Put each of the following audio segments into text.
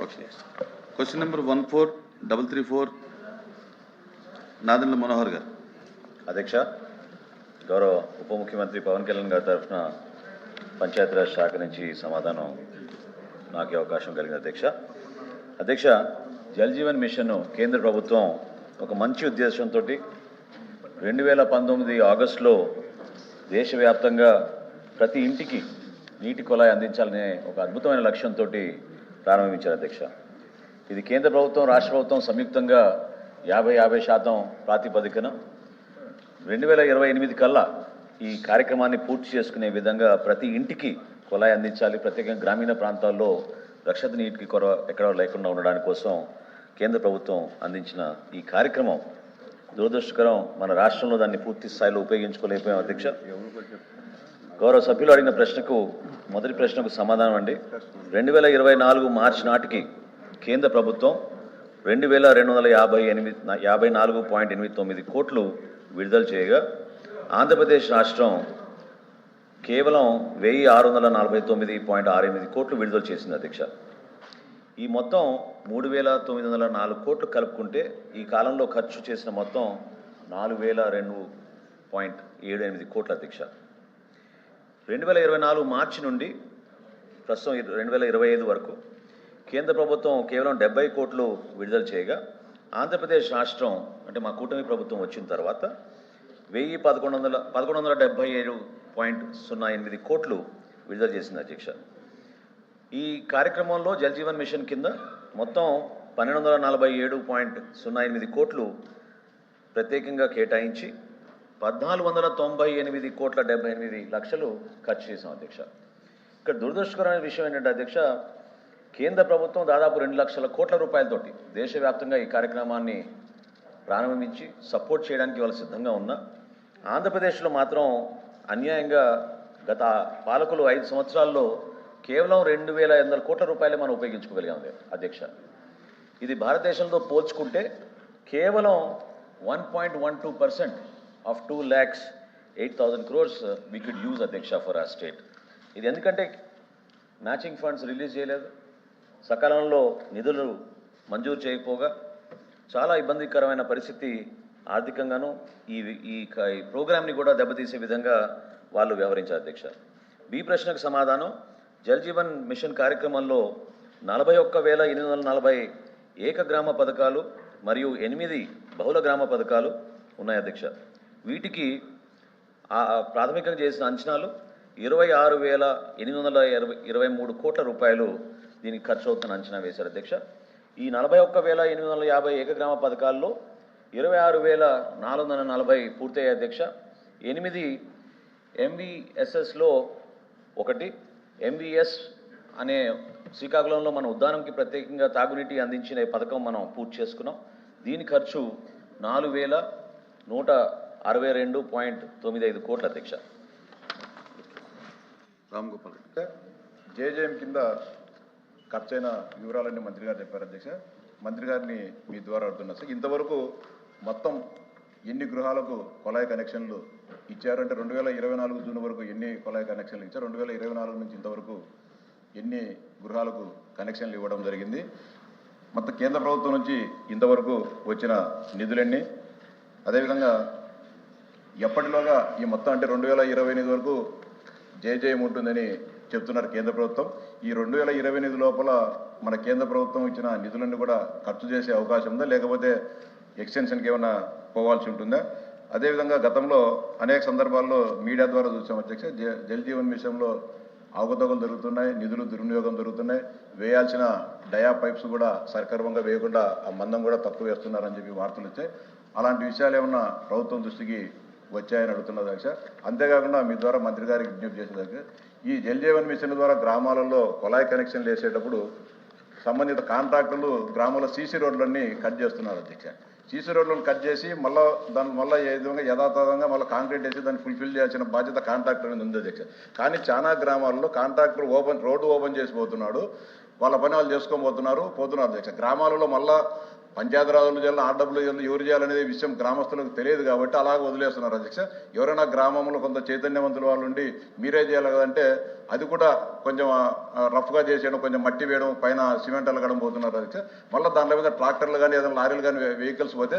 Okay. Question number 14334, Nadendla Manohar గారు. అధ్యక్ష, గౌరవ ఉప ముఖ్యమంత్రి పవన్ కళ్యాణ్ గారి తరఫున పంచాయతీరాజ్ శాఖ నుంచి సమాధానం నాకు అవకాశం కలిగింది. అధ్యక్ష, జల్ జీవన్ మిషన్ కేంద్ర ప్రభుత్వం ఒక మంచి ఉద్దేశంతో 2019 ఆగస్టులో దేశవ్యాప్తంగా ప్రతి ఇంటికి నీటి కుళాయి అందించాలనే ఒక అద్భుతమైన లక్ష్యంతో ప్రారంభించారు. అధ్యక్ష, ఇది కేంద్ర ప్రభుత్వం రాష్ట్ర ప్రభుత్వం సంయుక్తంగా 50% ప్రాతిపదికన 2028 కల్లా ఈ కార్యక్రమాన్ని పూర్తి చేసుకునే విధంగా ప్రతి ఇంటికి కుళాయి అందించాలి. ప్రత్యేకంగా గ్రామీణ ప్రాంతాల్లో రక్షిత నీటికి కొరవ ఎక్కడ లేకుండా ఉండడానికి కోసం కేంద్ర ప్రభుత్వం అందించిన ఈ కార్యక్రమం దురదృష్టకరం. మన రాష్ట్రంలో దాన్ని పూర్తి స్థాయిలో ఉపయోగించుకోలేకపోయాం. అధ్యక్ష, గౌరవ సభ్యులు అడిగిన ప్రశ్నకు మొదటి ప్రశ్నకు సమాధానం అండి. 2024 మార్చి నాటికి కేంద్ర ప్రభుత్వం 2254.89 కోట్లు విడుదల చేయగా ఆంధ్రప్రదేశ్ రాష్ట్రం కేవలం 1649.68 కోట్లు విడుదల చేసింది. అధ్యక్ష, ఈ మొత్తం 3904 కోట్లు కలుపుకుంటే ఈ కాలంలో ఖర్చు చేసిన మొత్తం 4002.78 కోట్ల. అధ్యక్ష, 2024 మార్చి నుండి ప్రస్తుతం 2025 వరకు కేంద్ర ప్రభుత్వం కేవలం 70 కోట్లు విడుదల చేయగా ఆంధ్రప్రదేశ్ రాష్ట్రం అంటే మా కూటమి ప్రభుత్వం వచ్చిన తర్వాత 1177.08 కోట్లు విడుదల చేసింది. అధ్యక్ష, ఈ కార్యక్రమంలో జల్ జీవన్ మిషన్ కింద మొత్తం 1247.08 కోట్లు ప్రత్యేకంగా కేటాయించి 1498 కోట్ల 78 లక్షలు ఖర్చు చేశాం. అధ్యక్ష, ఇక్కడ దురదృష్టకరమైన విషయం ఏంటంటే అధ్యక్ష, కేంద్ర ప్రభుత్వం దాదాపు 2 లక్షల కోట్ల రూపాయలతోటి దేశవ్యాప్తంగా ఈ కార్యక్రమాన్ని ప్రారంభించి సపోర్ట్ చేయడానికి వాళ్ళు సిద్ధంగా ఉన్నా ఆంధ్రప్రదేశ్లో మాత్రం అన్యాయంగా గత పాలకులు 5 సంవత్సరాల్లో కేవలం 2800 కోట్ల రూపాయలే మనం ఉపయోగించుకోగలిగాం. అధ్యక్ష, ఇది భారతదేశంతో పోల్చుకుంటే కేవలం 1.12% of 2,08,000 crores we could use, అధ్యక్ష, ఫర్ our స్టేట్. ఇది ఎందుకంటే మ్యాచింగ్ ఫండ్స్ రిలీజ్ చేయలేదు, సకాలంలో నిధులు మంజూరు చేయకపోగా చాలా ఇబ్బందికరమైన పరిస్థితి ఆర్థికంగాను ఈ ప్రోగ్రామ్ని కూడా దెబ్బతీసే విధంగా వాళ్ళు వ్యవహరించారు. అధ్యక్ష, బి ప్రశ్నకు సమాధానం, జల్ జీవన్ మిషన్ కార్యక్రమంలో 41,840 ఏకగ్రామ పథకాలు మరియు 8 బహుళ గ్రామ పథకాలు ఉన్నాయి. అధ్యక్ష, వీటికి ప్రాథమికంగా చేసిన అంచనాలు 26,823 కోట్ల రూపాయలు దీనికి ఖర్చు అవుతున్న అంచనా వేశారు. అధ్యక్ష, ఈ 41,850 ఏకగ్రామ పథకాల్లో 26,440 పూర్తయ్యాయి. అధ్యక్ష, 8 MVSSలో 1 MVS అనే శ్రీకాకుళంలో మన ఉద్యానంకి ప్రత్యేకంగా తాగునీటి అందించిన పథకం మనం పూర్తి చేసుకున్నాం. దీని ఖర్చు 4,162.95 కోట్ల. అధ్యక్ష, రామ్ గోపాల్ జేజేఎం కింద ఖర్చైన వివరాలన్నీ మంత్రి గారు చెప్పారు. అధ్యక్ష, మంత్రి గారిని మీ ద్వారా అడుగుతున్నా సార్, ఇంతవరకు మొత్తం ఎన్ని గృహాలకు కుళాయి కనెక్షన్లు ఇచ్చారు? అంటే 2024 జూన్ వరకు ఎన్ని కుళాయి కనెక్షన్లు ఇచ్చారు? 2024 నుంచి ఇంతవరకు ఎన్ని గృహాలకు కనెక్షన్లు ఇవ్వడం జరిగింది? మొత్తం కేంద్ర ప్రభుత్వం నుంచి ఇంతవరకు వచ్చిన నిధులన్నీ, అదేవిధంగా ఎప్పటిలోగా ఈ మొత్తం అంటే 2028 వరకు జేజేఎం ఉంటుందని చెప్తున్నారు కేంద్ర ప్రభుత్వం. ఈ 2028 లోపల మన కేంద్ర ప్రభుత్వం ఇచ్చిన నిధులన్నీ కూడా ఖర్చు చేసే అవకాశం ఉందా, లేకపోతే ఎక్స్టెన్షన్కి ఏమైనా పోవాల్సి ఉంటుందా? అదేవిధంగా గతంలో అనేక సందర్భాల్లో మీడియా ద్వారా చూసాం అధ్యక్ష, జల్ జీవన్ మిషన్లో అవకతవకలు జరుగుతున్నాయి, నిధులు దుర్వినియోగం జరుగుతున్నాయి, వేయాల్సిన డయా పైప్స్ కూడా సక్రమంగా వేయకుండా ఆ మందం కూడా తక్కువ వేస్తున్నారని చెప్పి వార్తలు వచ్చాయి. అలాంటి విషయాలు ఏమన్నా ప్రభుత్వం దృష్టికి వచ్చాయని అడుగుతున్నారు. అధ్యక్ష, అంతేకాకుండా మీ ద్వారా మంత్రి గారికి విజ్ఞప్తి చేసేదాకా ఈ జల్ జీవన్ మిషన్ ద్వారా గ్రామాలలో కుళాయి కనెక్షన్లు వేసేటప్పుడు సంబంధిత కాంట్రాక్టర్లు గ్రామాల్లో సీసీ రోడ్లన్నీ కట్ చేస్తున్నారు. అధ్యక్ష, సీసీ రోడ్లను కట్ చేసి మళ్ళీ ఏ విధంగా యథాతథంగా మళ్ళీ కాంక్రీట్ వేసి దాన్ని ఫుల్ఫిల్ చేయాల్సిన బాధ్యత కాంట్రాక్టర్ అనేది ఉంది. అధ్యక్ష, కానీ చాలా గ్రామాల్లో కాంట్రాక్టర్ రోడ్డు ఓపెన్ చేసిపోతున్నాడు. వాళ్ళ పని వాళ్ళు పోతున్నారు అధ్యక్ష. గ్రామాలలో మళ్ళా పంచాయతీరాజులు చేయాలి, ఆర్డబ్ల్యూ ఎవరు చేయాలనేది విషయం గ్రామస్తులకు తెలియదు కాబట్టి అలాగే వదిలేస్తున్నారు అధ్యక్ష. ఎవరైనా గ్రామంలో కొంత చైతన్యవంతుల వాళ్ళు ఉండి మీరే చేయాలి కదంటే అది కూడా కొంచెం రఫ్గా చేసేయడం, కొంచెం మట్టి వేయడం, పైన సిమెంట్ అలగడం పోతున్నారు అధ్యక్ష. మళ్ళీ దాంట్లో మీద ట్రాక్టర్లు కానీ ఏదైనా లారీలు కానీ వెహికల్స్ పోతే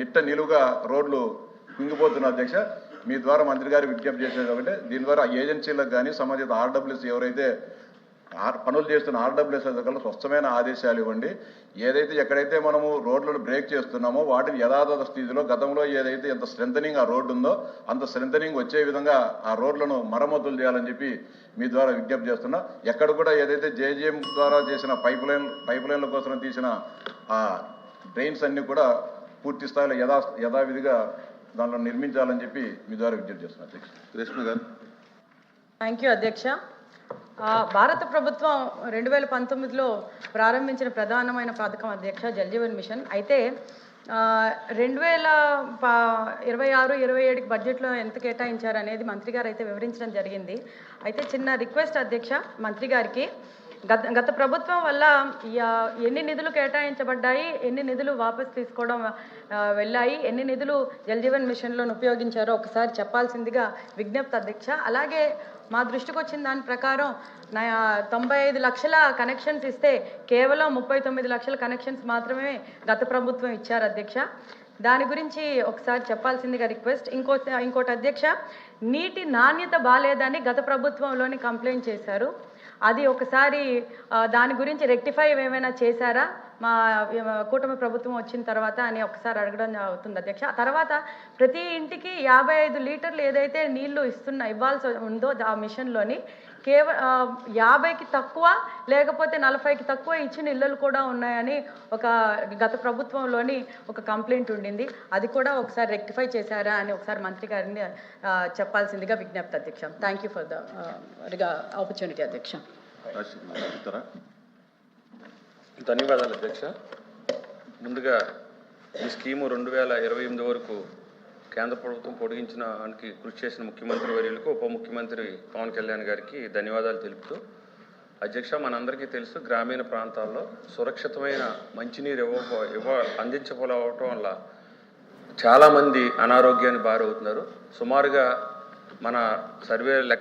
నిట్ట నిలువుగా రోడ్లు కుంగిపోతున్నారు అధ్యక్ష. మీ ద్వారా మంత్రి గారు విజ్ఞప్తి చేసేది కాబట్టి దీని ద్వారా ఏజెన్సీలకు కానీ సంబంధిత ఆర్డబ్ల్యూస్ ఎవరైతే పనులు చేస్తున్న ఆర్డబ్ల్యూఎస్ అధికారులు స్పష్టమైన ఆదేశాలు ఇవ్వండి. ఏదైతే ఎక్కడైతే మనము రోడ్లను బ్రేక్ చేస్తున్నామో వాటిని యథాతథ స్థితిలో గతంలో ఏదైతే ఎంత స్ట్రెంథనింగ్ ఆ రోడ్డు ఉందో అంత స్ట్రెంథనింగ్ వచ్చే విధంగా ఆ రోడ్లను మరమ్మతులు చేయాలని చెప్పి మీ ద్వారా విజ్ఞప్తి చేస్తున్నా. ఎక్కడ కూడా ఏదైతే జేజేఎం ద్వారా చేసిన పైప్ లైన్ల కోసం తీసిన ఆ డ్రైన్స్ అన్ని కూడా పూర్తి స్థాయిలో యథావిధిగా దాంట్లో నిర్మించాలని చెప్పి మీ ద్వారా విజ్ఞప్తి చేస్తున్నా అధ్యక్ష. కృష్ణ గారు. థ్యాంక్ యూ అధ్యక్ష. భారత ప్రభుత్వం 2019లో ప్రారంభించిన ప్రధానమైన పథకం అధ్యక్ష జల్ జీవన్ మిషన్. అయితే 2026-27 బడ్జెట్లో ఎంత కేటాయించారు అనేది మంత్రి గారు అయితే వివరించడం జరిగింది. అయితే చిన్న రిక్వెస్ట్ అధ్యక్ష మంత్రి గారికి, గత ప్రభుత్వం వల్ల ఎన్ని నిధులు కేటాయించబడ్డాయి, ఎన్ని నిధులు వాపసు తీసుకోవడం వెళ్ళాయి, ఎన్ని నిధులు జల్ జీవన్ మిషన్లో ఉపయోగించారో ఒకసారి చెప్పాల్సిందిగా విజ్ఞప్తి అధ్యక్ష. అలాగే మా దృష్టికి వచ్చిన దాని ప్రకారం 95 లక్షల కనెక్షన్స్ ఇస్తే కేవలం 39 లక్షల కనెక్షన్స్ మాత్రమే గత ప్రభుత్వం ఇచ్చారు అధ్యక్ష. దాని గురించి ఒకసారి చెప్పాల్సిందిగా రిక్వెస్ట్. ఇంకోటి అధ్యక్ష, నీటి నాణ్యత బాలేదని గత ప్రభుత్వంలోని కంప్లైంట్ చేశారు. అది ఒకసారి దాని గురించి రెక్టిఫై ఏమైనా చేశారా మా కూటమి ప్రభుత్వం వచ్చిన తర్వాత అని ఒకసారి అడగడం అవుతుంది అధ్యక్ష. తర్వాత ప్రతి ఇంటికి 55 లీటర్లు ఏదైతే నీళ్లు ఇవ్వాల్సి ఉందో ఆ మిషన్లోని కేవలం 50కి తక్కువ లేకపోతే 40కి తక్కువ ఇచ్చిన ఇళ్ళు కూడా ఉన్నాయని గత ప్రభుత్వంలోని ఒక కంప్లైంట్ ఉండింది. అది కూడా ఒకసారి రెక్టిఫై చేశారా అని ఒకసారి మంత్రి గారిని చెప్పాల్సిందిగా విజ్ఞప్తి అధ్యక్ష. Thank you for the opportunity అధ్యక్ష. ధన్యవాదాలు అధ్యక్ష. ముందుగా ఈ స్కీము 2028 వరకు కేంద్ర ప్రభుత్వం పొడిగించడానికి కృషి చేసిన ముఖ్యమంత్రి వర్యులకు ఉప ముఖ్యమంత్రి పవన్ కళ్యాణ్ గారికి ధన్యవాదాలు తెలుపుతూ, అధ్యక్ష మనందరికీ తెలుసు గ్రామీణ ప్రాంతాల్లో సురక్షితమైన మంచినీరు అందించకపోవటం వల్ల చాలామంది అనారోగ్యానికి బారవుతున్నారు. సుమారుగా మన సర్వే లెక్క